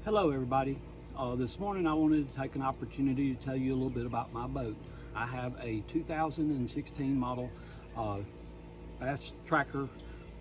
Hello everybody. This morning I wanted to take an opportunity to tell you a little bit about my boat. I have a 2016 model Bass Tracker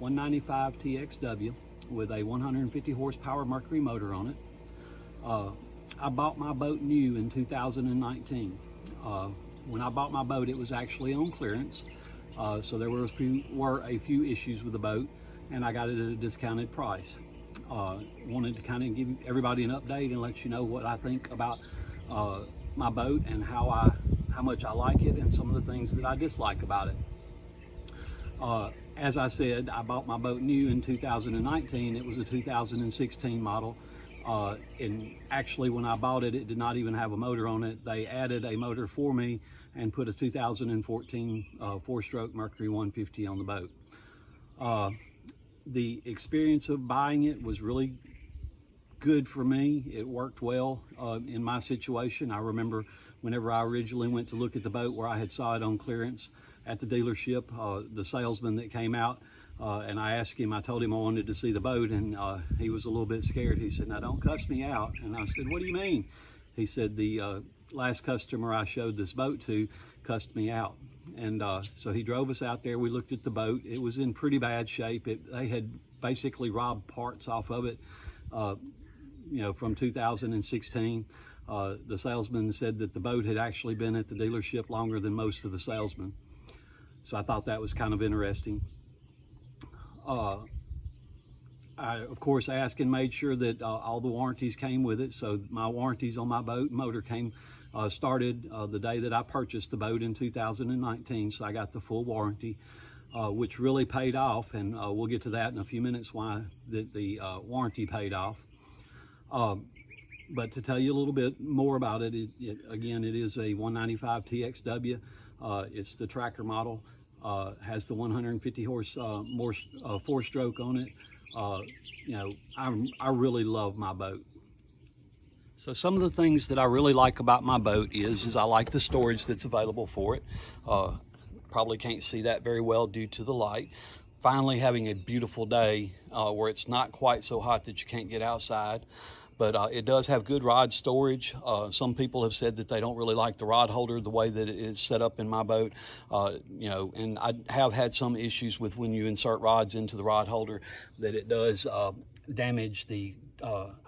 195 TXW with a 150 horsepower Mercury motor on it. I bought my boat new in 2019. When I bought my boat, it was actually on clearance, so there were a few issues with the boat, and I got it at a discounted price. Wanted to kind of give everybody an update and let you know what I think about my boat and how much I like it and some of the things that I dislike about it. As I said, I bought my boat new in 2019. It was a 2016 model, and actually when I bought it, it did not even have a motor on it. They added a motor for me and put a 2014 four-stroke Mercury 150 on the boat. The experience of buying it was really good for me. It worked well in my situation. I remember whenever I originally went to look at the boat where I had saw it on clearance at the dealership, the salesman that came out, and I asked him, I told him I wanted to see the boat, and he was a little bit scared. He said, "Now don't cuss me out." And I said, "What do you mean?" He said, "The last customer I showed this boat to cussed me out." And so he drove us out there. We looked at the boat. It was in pretty bad shape. They had basically robbed parts off of it, from 2016. The salesman said that the boat had actually been at the dealership longer than most of the salesmen. So I thought that was kind of interesting. I, of course, asked and made sure that all the warranties came with it. So my warranties on my boat motor started the day that I purchased the boat in 2019. So I got the full warranty, which really paid off. And we'll get to that in a few minutes, why the warranty paid off. But to tell you a little bit more about it, again, it is a 195 TXW. It's the tracker model, has the 150 horse four-stroke on it. I really love my boat. So some of the things that I really like about my boat is I like the storage that's available for it. Probably can't see that very well due to the light. Finally having a beautiful day where it's not quite so hot that you can't get outside. But it does have good rod storage. Some people have said that they don't really like the rod holder the way that it is set up in my boat. And I have had some issues with when you insert rods into the rod holder, that it does damage the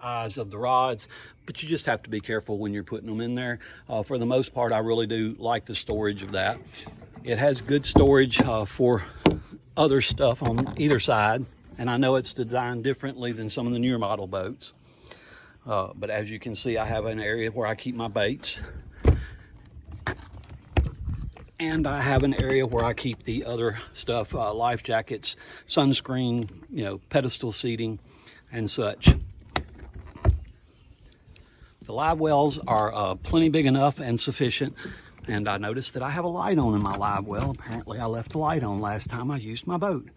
eyes of the rods, but you just have to be careful when you're putting them in there. For the most part, I really do like the storage of that. It has good storage for other stuff on either side, and I know it's designed differently than some of the newer model boats. But as you can see, I have an area where I keep my baits, and I have an area where I keep the other stuff, life jackets, sunscreen, pedestal seating and such. The live wells are plenty big enough and sufficient, and I noticed that I have a light on in my live well. Apparently I left the light on last time I used my boat.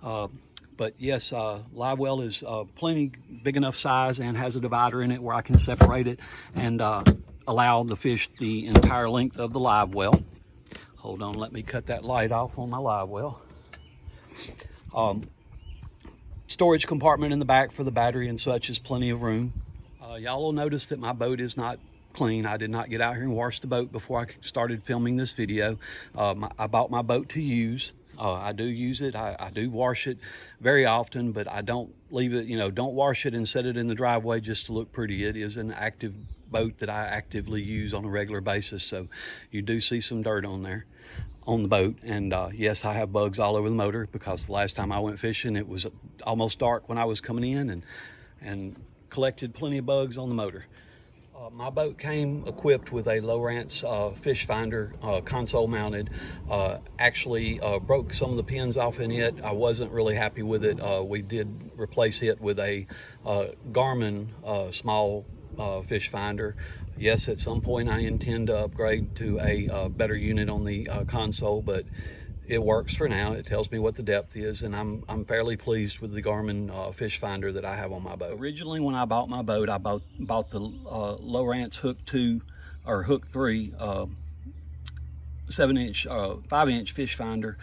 But yes, live well is plenty big enough size and has a divider in it where I can separate it and allow the fish the entire length of the live well. Hold on, let me cut that light off on my live well. Storage compartment in the back for the battery and such is plenty of room. Y'all will notice that my boat is not clean. I did not get out here and wash the boat before I started filming this video. I bought my boat to use. I do use it. I do wash it very often, but I don't leave it, don't wash it and set it in the driveway just to look pretty. It is an active boat that I actively use on a regular basis. So you do see some dirt on there on the boat. And yes, I have bugs all over the motor because the last time I went fishing, it was almost dark when I was coming in and collected plenty of bugs on the motor. My boat came equipped with a Lowrance fish finder, console mounted. Actually broke some of the pins off in it. I wasn't really happy with it. We did replace it with a Garmin small fish finder. Yes, at some point I intend to upgrade to a better unit on the console, but it works for now. It tells me what the depth is, and I'm fairly pleased with the Garmin fish finder that I have on my boat. Originally, when I bought my boat, I bought the Lowrance Hook 2 or Hook 3 5-inch fish finder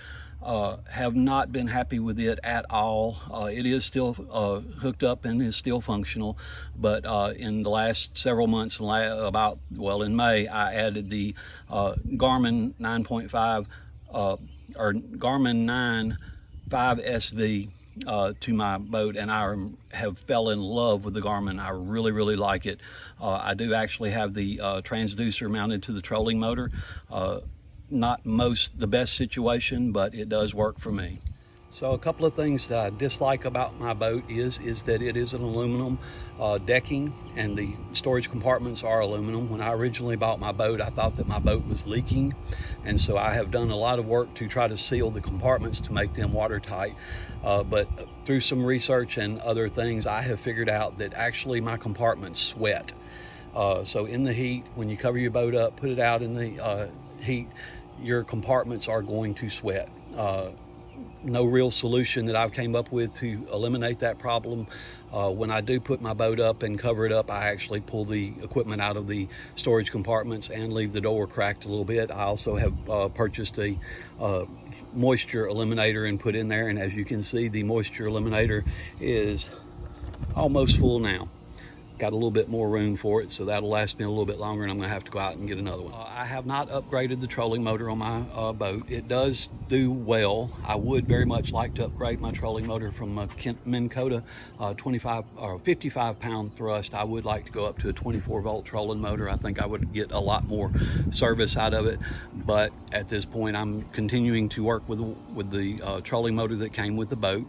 have not been happy with it at all. It is still hooked up and is still functional, but in the last several months, in May, I added the Garmin 9.5 or Garmin 9 5SV to my boat, and I have fell in love with the Garmin. I really like it. I do actually have the transducer mounted to the trolling motor. Not the best situation, but it does work for me. So a couple of things that I dislike about my boat is that it is an aluminum decking, and the storage compartments are aluminum. When I originally bought my boat, I thought that my boat was leaking, and so I have done a lot of work to try to seal the compartments to make them watertight. But through some research and other things, I have figured out that actually my compartments sweat. So in the heat, when you cover your boat up, put it out in the heat, your compartments are going to sweat. No real solution that I've came up with to eliminate that problem. When I do put my boat up and cover it up, I actually pull the equipment out of the storage compartments and leave the door cracked a little bit. I also have purchased a moisture eliminator and put in there, and as you can see, the moisture eliminator is almost full now. Got a little bit more room for it, so that'll last me a little bit longer, and I'm gonna have to go out and get another one. I have not upgraded the trolling motor on my boat. It does do well. I would very much like to upgrade my trolling motor from a Minn Kota 25 or 55 pound thrust. I would like to go up to a 24 volt trolling motor. I think I would get a lot more service out of it, but at this point I'm continuing to work with the trolling motor that came with the boat.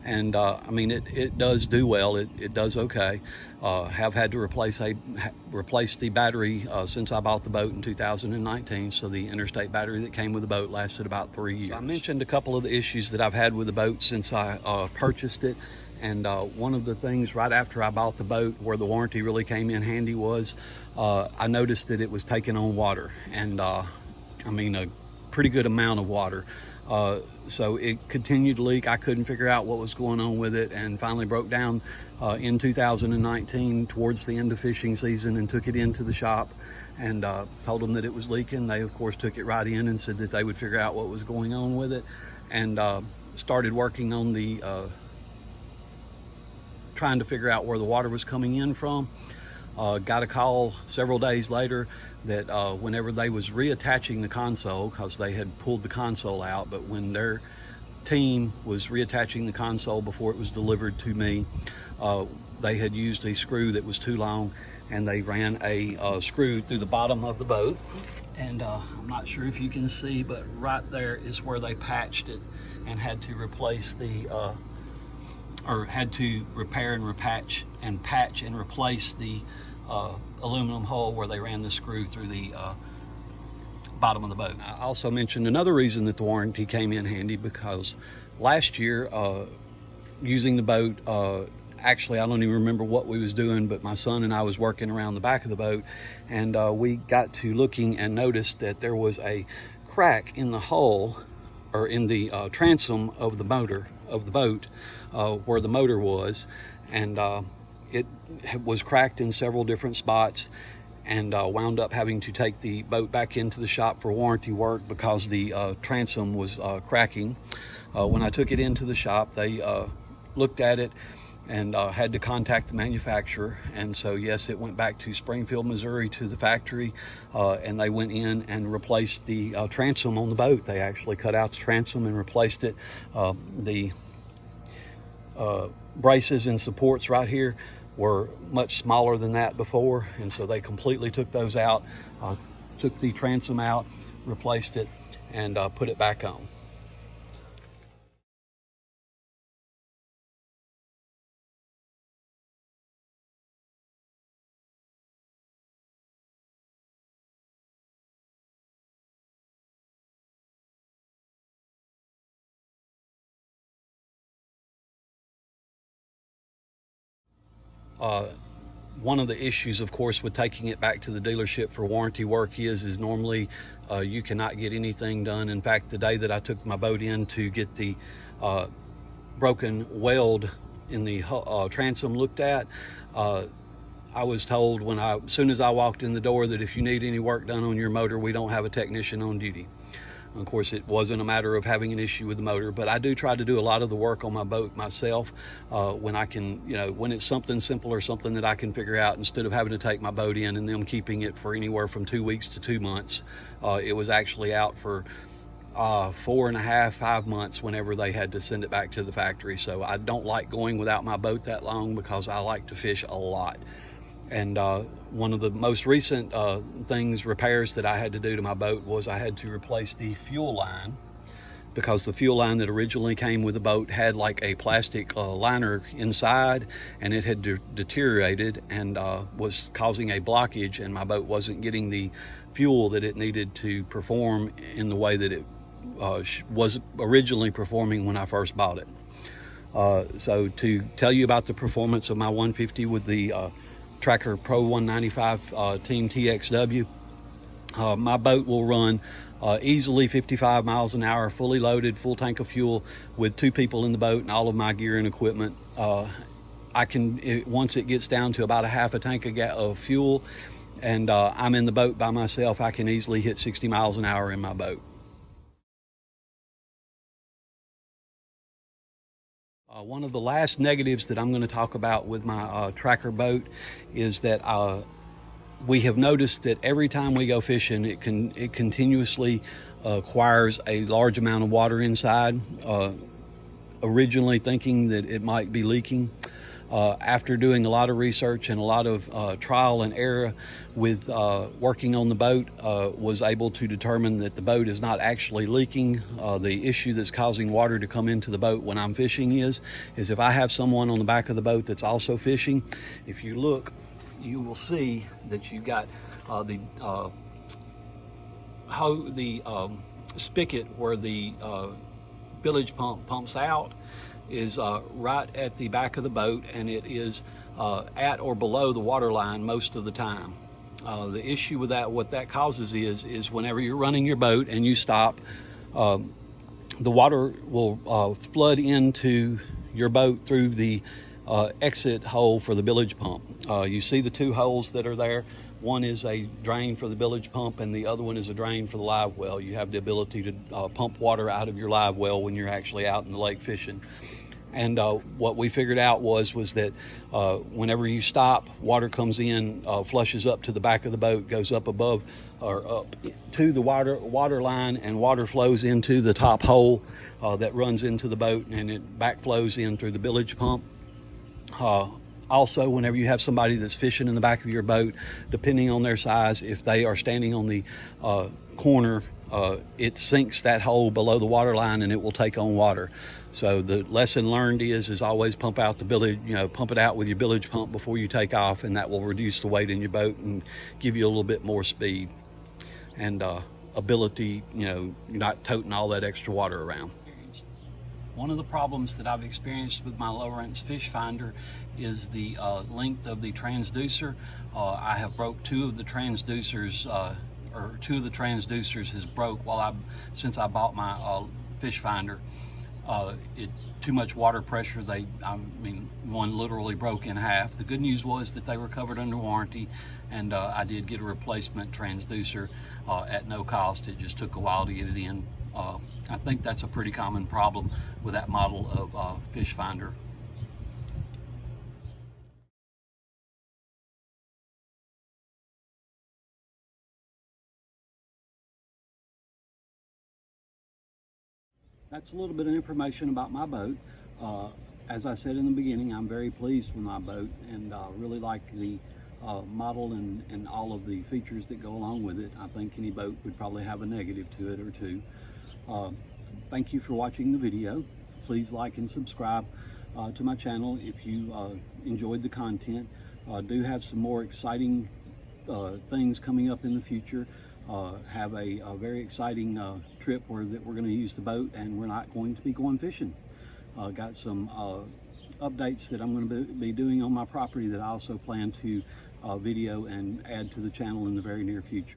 And I mean, it does do well. It does okay. Have had to replace the battery since I bought the boat in 2019. So the interstate battery that came with the boat lasted about 3 years. So I mentioned a couple of the issues that I've had with the boat since I purchased it. And one of the things right after I bought the boat where the warranty really came in handy was I noticed that it was taking on water, and I mean a pretty good amount of water. So it continued to leak. I couldn't figure out what was going on with it, and finally broke down in 2019 towards the end of fishing season, and took it into the shop and told them that it was leaking. They of course took it right in and said that they would figure out what was going on with it, and started working on the trying to figure out where the water was coming in from. Got a call several days later that whenever they was reattaching the console, because they had pulled the console out, but when their team was reattaching the console before it was delivered to me, they had used a screw that was too long, and they ran a screw through the bottom of the boat. And I'm not sure if you can see, but right there is where they patched it and had to replace the had to repair and repatch and patch and replace the aluminum hole where they ran the screw through the bottom of the boat. I also mentioned another reason that the warranty came in handy, because last year using the boat, actually I don't even remember what we was doing, but my son and I was working around the back of the boat, and we got to looking and noticed that there was a crack in the hull, or in the transom of the motor of the boat, where the motor was, and it was cracked in several different spots, and wound up having to take the boat back into the shop for warranty work because the transom was cracking. When I took it into the shop, they looked at it and had to contact the manufacturer, and so yes, it went back to Springfield, Missouri, to the factory, and they went in and replaced the transom on the boat. They actually cut out the transom and replaced it. The braces and supports right here were much smaller than that before, and so they completely took those out, took the transom out, replaced it, and put it back on. One of the issues, of course, with taking it back to the dealership for warranty work is normally you cannot get anything done. In fact, the day that I took my boat in to get the broken weld in the transom looked at, I was told as soon as I walked in the door that if you need any work done on your motor, we don't have a technician on duty. Of course, it wasn't a matter of having an issue with the motor, but I do try to do a lot of the work on my boat myself when I can, when it's something simple or something that I can figure out instead of having to take my boat in and them keeping it for anywhere from 2 weeks to 2 months. It was actually out for 4.5, 5 months whenever they had to send it back to the factory. So I don't like going without my boat that long because I like to fish a lot. And one of the most recent repairs that I had to do to my boat was I had to replace the fuel line, because the fuel line that originally came with the boat had like a plastic liner inside, and it had deteriorated and was causing a blockage, and my boat wasn't getting the fuel that it needed to perform in the way that it was originally performing when I first bought it. So to tell you about the performance of my 150 with the Tracker Pro 195 Team TXW, my boat will run easily 55 miles an hour, fully loaded, full tank of fuel, with 2 people in the boat and all of my gear and equipment. Once it gets down to about a half a tank of fuel and I'm in the boat by myself, I can easily hit 60 miles an hour in my boat. One of the last negatives that I'm going to talk about with my Tracker boat is that we have noticed that every time we go fishing, it continuously acquires a large amount of water inside, originally thinking that it might be leaking. After doing a lot of research and a lot of trial and error with working on the boat, was able to determine that the boat is not actually leaking. The issue that's causing water to come into the boat when I'm fishing is if I have someone on the back of the boat that's also fishing. If you look, you will see that you've got the spigot where the bilge pump pumps out is right at the back of the boat, and it is at or below the water line most of the time. The issue with that, what that causes is whenever you're running your boat and you stop, the water will flood into your boat through the exit hole for the bilge pump. You see the 2 holes that are there. One is a drain for the bilge pump and the other one is a drain for the live well. You have the ability to pump water out of your live well when you're actually out in the lake fishing. And what we figured out was that whenever you stop, water comes in, flushes up to the back of the boat, goes up above or up to the water line, and water flows into the top hole that runs into the boat, and it backflows in through the bilge pump. Also, whenever you have somebody that's fishing in the back of your boat, depending on their size, if they are standing on the corner, it sinks that hole below the water line and it will take on water. So the lesson learned is always pump out the bilge, pump it out with your bilge pump before you take off, and that will reduce the weight in your boat and give you a little bit more speed and ability, you're not toting all that extra water around. One of the problems that I've experienced with my Lowrance fish finder is the length of the transducer. I have broke 2 of the transducers, or 2 of the transducers has broke since I bought my fish finder. Too much water pressure. One literally broke in half. The good news was that they were covered under warranty, and I did get a replacement transducer at no cost. It just took a while to get it in. I think that's a pretty common problem with that model of fish finder. That's a little bit of information about my boat. As I said in the beginning, I'm very pleased with my boat and really like the model and all of the features that go along with it. I think any boat would probably have a negative to it or 2. Thank you for watching the video. Please like and subscribe to my channel if you enjoyed the content. Do have some more exciting things coming up in the future. Have a very exciting trip where we're going to use the boat and we're not going to be going fishing. Got some updates that I'm going to be doing on my property that I also plan to video and add to the channel in the very near future.